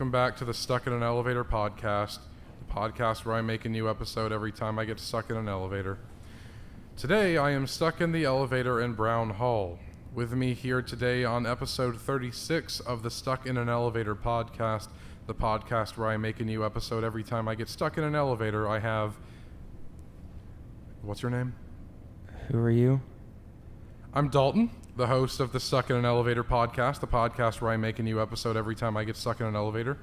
welcome back to the Stuck in an Elevator podcast, the podcast where I make a new episode every time I get stuck in an elevator. Today, I am stuck in the elevator in Brown Hall. With me here today on episode 36 of the Stuck in an Elevator podcast, the podcast where I make a new episode every time I get stuck in an elevator, I have... What's your name? Who are you? I'm Dalton, the host of the Stuck in an Elevator podcast, the podcast where I make a new episode every time I get stuck in an elevator.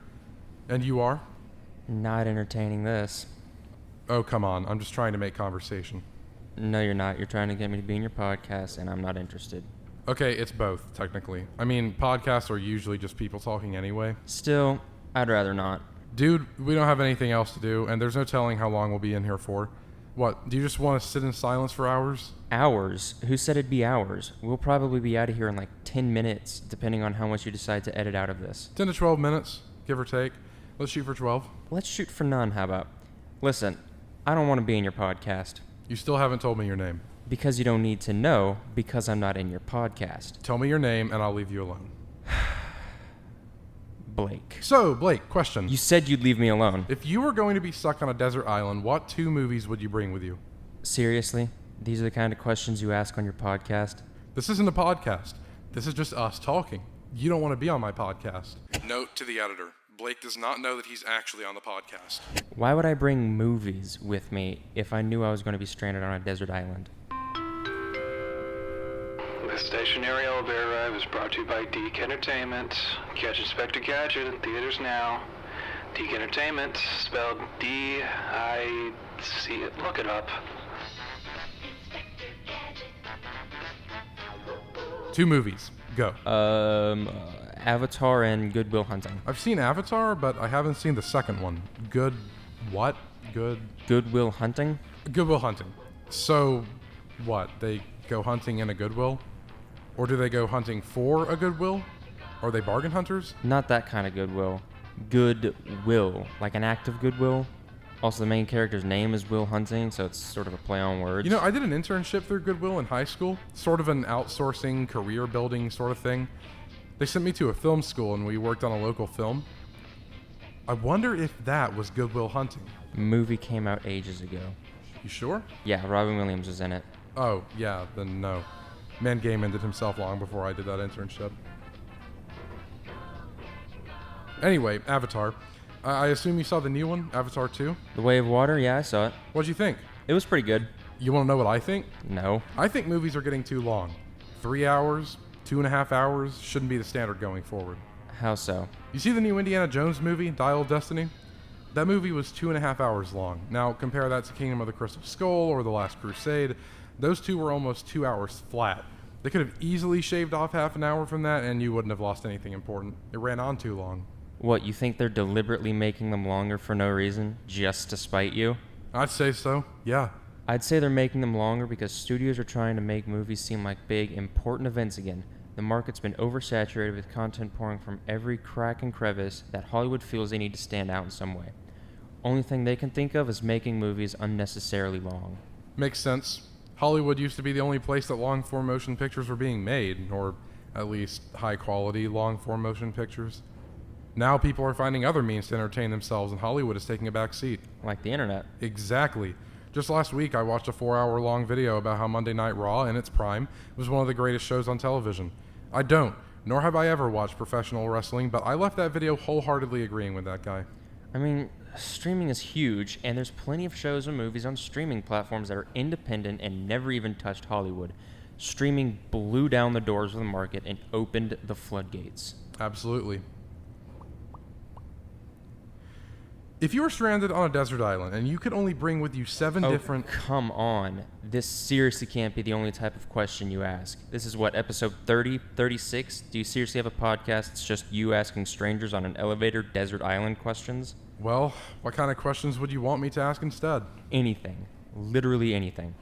And you are? Not entertaining this. Oh, come on. I'm just trying to make conversation. No, you're not. You're trying to get me to be in your podcast, and I'm not interested. Okay, it's both, technically. I mean, podcasts are usually just people talking anyway. Still, I'd rather not. Dude, we don't have anything else to do, and there's no telling how long we'll be in here for. What, do you just want to sit in silence for hours? Hours? Who said it'd be hours? We'll probably be out of here in like 10 minutes, depending on how much you decide to edit out of this. 10 to 12 minutes, give or take. Let's shoot for 12. Let's shoot for none, how about? Listen, I don't want to be in your podcast. You still haven't told me your name. Because you don't need to know, because I'm not in your podcast. Tell me your name, and I'll leave you alone. Blake. So, Blake, question. You said you'd leave me alone. If you were going to be stuck on a desert island, what 2 movies would you bring with you? Seriously? These are the kind of questions you ask on your podcast? This isn't a podcast. This is just us talking. You don't want to be on my podcast. Note to the editor. Blake does not know that he's actually on the podcast. Why would I bring movies with me if I knew I was going to be stranded on a desert island? The stationary elevator ride was brought to you by Deke Entertainment. Catch Inspector Gadget in theaters now. Deke Entertainment, spelled D-I-C. Look it up. 2 movies. Go. Avatar and Good Will Hunting. I've seen Avatar, but I haven't seen the second one. Good Will Hunting? Good Will Hunting. So, what? They go hunting in a Goodwill? Or do they go hunting for a Goodwill? Are they bargain hunters? Not that kind of goodwill. Goodwill. Like an act of goodwill. Also, the main character's name is Will Hunting, so it's sort of a play on words. You know, I did an internship through Goodwill in high school. Sort of an outsourcing, career building sort of thing. They sent me to a film school and we worked on a local film. I wonder if that was Goodwill Hunting. Movie came out ages ago. You sure? Yeah, Robin Williams was in it. Oh, yeah, then no. Man Game ended himself long before I did that internship. Anyway, Avatar. I assume you saw the new one, Avatar 2? The Way of Water? Yeah, I saw it. What'd you think? It was pretty good. You want to know what I think? No. I think movies are getting too long. 3 hours, 2.5 hours shouldn't be the standard going forward. How so? You see the new Indiana Jones movie, Dial of Destiny? That movie was 2.5 hours long. Now, compare that to Kingdom of the Crystal Skull or The Last Crusade. Those two were almost 2 hours flat. They could have easily shaved off half an hour from that and you wouldn't have lost anything important. It ran on too long. What, you think they're deliberately making them longer for no reason, just to spite you? I'd say so, yeah. I'd say they're making them longer because studios are trying to make movies seem like big, important events again. The market's been oversaturated with content pouring from every crack and crevice that Hollywood feels they need to stand out in some way. Only thing they can think of is making movies unnecessarily long. Makes sense. Hollywood used to be the only place that long-form motion pictures were being made, or at least high-quality long-form motion pictures. Now people are finding other means to entertain themselves, and Hollywood is taking a back seat. Like the internet. Exactly. Just last week, I watched a 4-hour-long video about how Monday Night Raw, in its prime, was one of the greatest shows on television. I don't, nor have I ever watched professional wrestling, but I left that video wholeheartedly agreeing with that guy. I mean, streaming is huge, and there's plenty of shows and movies on streaming platforms that are independent and never even touched Hollywood. Streaming blew down the doors of the market and opened the floodgates. Absolutely. If you were stranded on a desert island and you could only bring with you 7 different... Come on. This seriously can't be the only type of question you ask. This is what, episode 30, 36? Do you seriously have a podcast that's just you asking strangers on an elevator desert island questions? Well, what kind of questions would you want me to ask instead? Anything. Literally anything.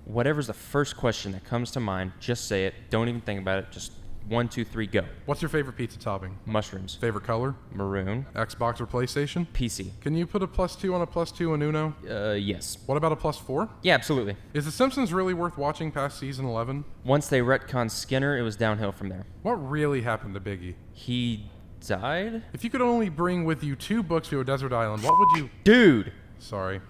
Whatever's the first question that comes to mind, just say it. Don't even think about it. Just 1, 2, 3, go. What's your favorite pizza topping? Mushrooms. Favorite color? Maroon. Xbox or PlayStation? PC. Can you put a +2 on a +2 in Uno? Yes. What about a +4? Yeah, absolutely. Is The Simpsons really worth watching past season 11? Once they retconned Skinner, it was downhill from there. What really happened to Biggie? He died? If you could only bring with you 2 books to a desert island, what would you... Dude! Sorry.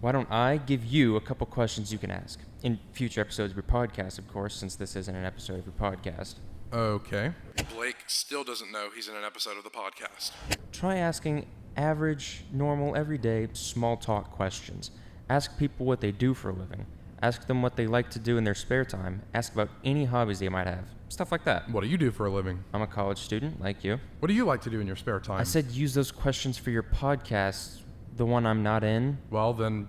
Why don't I give you a couple questions you can ask? In future episodes of your podcast, of course, since this isn't an episode of your podcast. Okay. Blake still doesn't know he's in an episode of the podcast. Try asking average, normal, everyday, small talk questions. Ask people what they do for a living. Ask them what they like to do in their spare time. Ask about any hobbies they might have. Stuff like that. What do you do for a living? I'm a college student, like you. What do you like to do in your spare time? I said use those questions for your podcast, the one I'm not in. Well, then,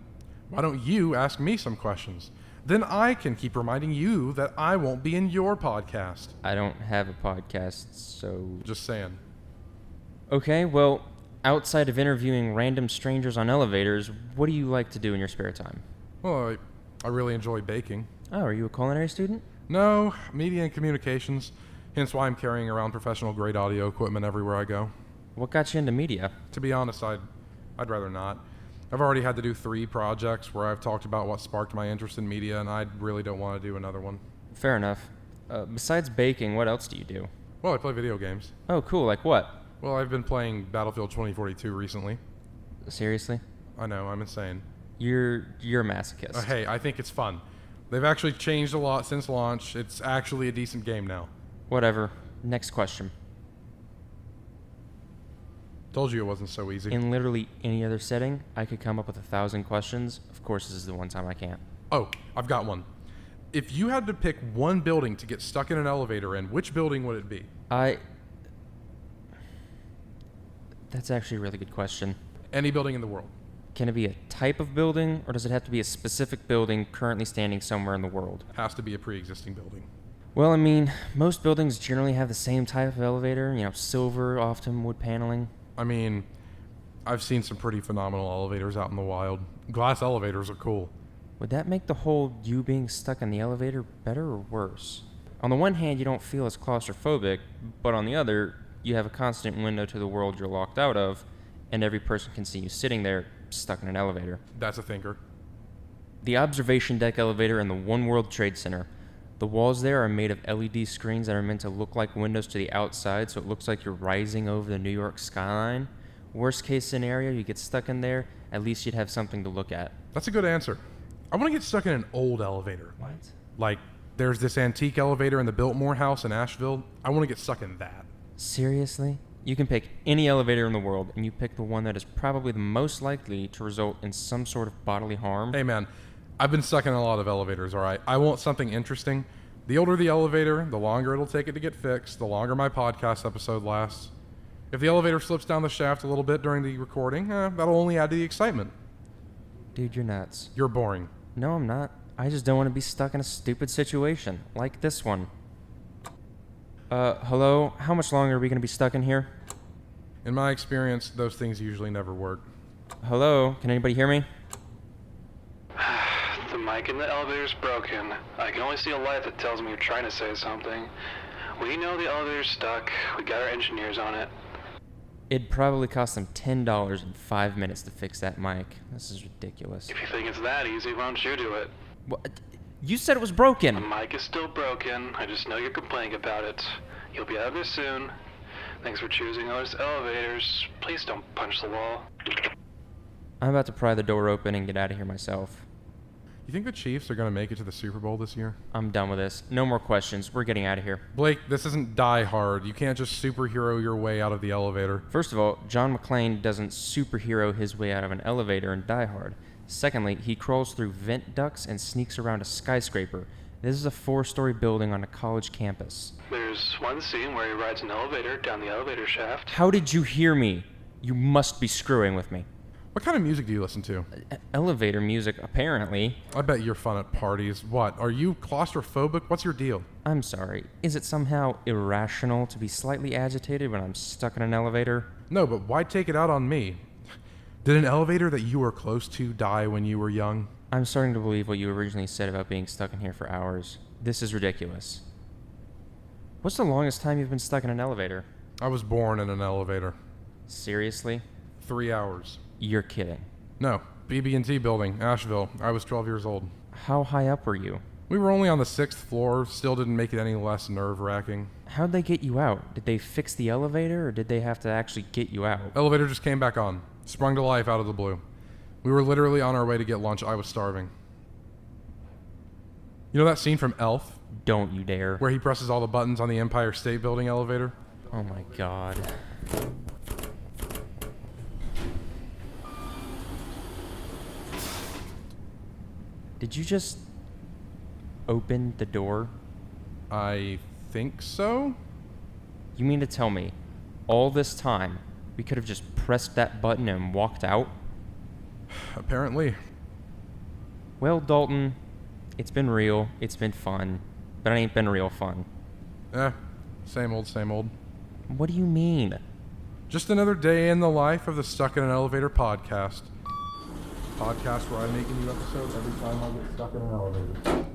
why don't you ask me some questions? Then I can keep reminding you that I won't be in your podcast. I don't have a podcast, so... Just saying. Okay, well, outside of interviewing random strangers on elevators, what do you like to do in your spare time? Well, I really enjoy baking. Oh, are you a culinary student? No, media and communications. Hence why I'm carrying around professional grade audio equipment everywhere I go. What got you into media? To be honest, I'd rather not. I've already had to do 3 projects where I've talked about what sparked my interest in media, and I really don't want to do another one. Fair enough. Besides baking, what else do you do? Well, I play video games. Oh, cool. Like what? Well, I've been playing Battlefield 2042 recently. Seriously? I know, I'm insane. You're a masochist. Hey, I think it's fun. They've actually changed a lot since launch. It's actually a decent game now. Whatever. Next question. Told you it wasn't so easy. In literally any other setting, I could come up with 1,000 questions. Of course, this is the one time I can't. Oh, I've got one. If you had to pick one building to get stuck in an elevator in, which building would it be? That's actually a really good question. Any building in the world. Can it be a type of building, or does it have to be a specific building currently standing somewhere in the world? Has to be a pre-existing building. Well, I mean, most buildings generally have the same type of elevator, silver, often wood paneling. I mean, I've seen some pretty phenomenal elevators out in the wild. Glass elevators are cool. Would that make the whole you being stuck in the elevator better or worse? On the one hand, you don't feel as claustrophobic, but on the other, you have a constant window to the world you're locked out of, and every person can see you sitting there, stuck in an elevator. That's a thinker. The observation deck elevator in the One World Trade Center. The walls there are made of LED screens that are meant to look like windows to the outside, so it looks like you're rising over the New York skyline. Worst case scenario, you get stuck in there, at least you'd have something to look at. That's a good answer. I want to get stuck in an old elevator. What? Like, there's this antique elevator in the Biltmore House in Asheville. I want to get stuck in that. Seriously? You can pick any elevator in the world, and you pick the one that is probably the most likely to result in some sort of bodily harm. Hey man, I've been stuck in a lot of elevators, alright? I want something interesting. The older the elevator, the longer it'll take it to get fixed, the longer my podcast episode lasts. If the elevator slips down the shaft a little bit during the recording, that'll only add to the excitement. Dude, you're nuts. You're boring. No, I'm not. I just don't want to be stuck in a stupid situation, like this one. Hello? How much longer are we going to be stuck in here? In my experience, those things usually never work. Hello? Can anybody hear me? The mic in the elevator's broken. I can only see a light that tells me you're trying to say something. We know the elevator's stuck. We got our engineers on it. It'd probably cost them $10 in 5 minutes to fix that mic. This is ridiculous. If you think it's that easy, why don't you do it? What? You said it was The broken! mic is still broken. I just know you're complaining about it. You'll be out of there soon. Thanks for choosing those elevators. Please don't punch the wall. I'm about to pry the door open and get out of here myself. You think the Chiefs are going to make it to the Super Bowl this year? I'm done with this. No more questions. We're getting out of here. Blake, this isn't Die Hard. You can't just superhero your way out of the elevator. First of all, John McClane doesn't superhero his way out of an elevator in Die Hard. Secondly, he crawls through vent ducts and sneaks around a skyscraper. This is a 4-story building on a college campus. There's one scene where he rides an elevator down the elevator shaft. How did you hear me? You must be screwing with me. What kind of music do you listen to? Elevator music, apparently. I bet you're fun at parties. What, are you claustrophobic? What's your deal? I'm sorry. Is it somehow irrational to be slightly agitated when I'm stuck in an elevator? No, but why take it out on me? Did an elevator that you were close to die when you were young? I'm starting to believe what you originally said about being stuck in here for hours. This is ridiculous. What's the longest time you've been stuck in an elevator? I was born in an elevator. Seriously? 3 hours. You're kidding. No, BB&T building, Asheville. I was 12 years old. How high up were you? We were only on the 6th floor, still didn't make it any less nerve-wracking. How'd they get you out? Did they fix the elevator, or did they have to actually get you out? Elevator just came back on, sprung to life out of the blue. We were literally on our way to get lunch. I was starving. You know that scene from Elf, Don't you dare. where he presses all the buttons on the Empire State Building elevator? Oh my god. Did you just open the door? I think so? You mean to tell me, all this time, we could have just pressed that button and walked out? Apparently. Well, Dalton, it's been real, it's been fun, but it ain't been real fun. Same old, same old. What do you mean? Just another day in the life of the Stuck in an Elevator podcast. Podcast where I make a new episode every time I get stuck in an elevator.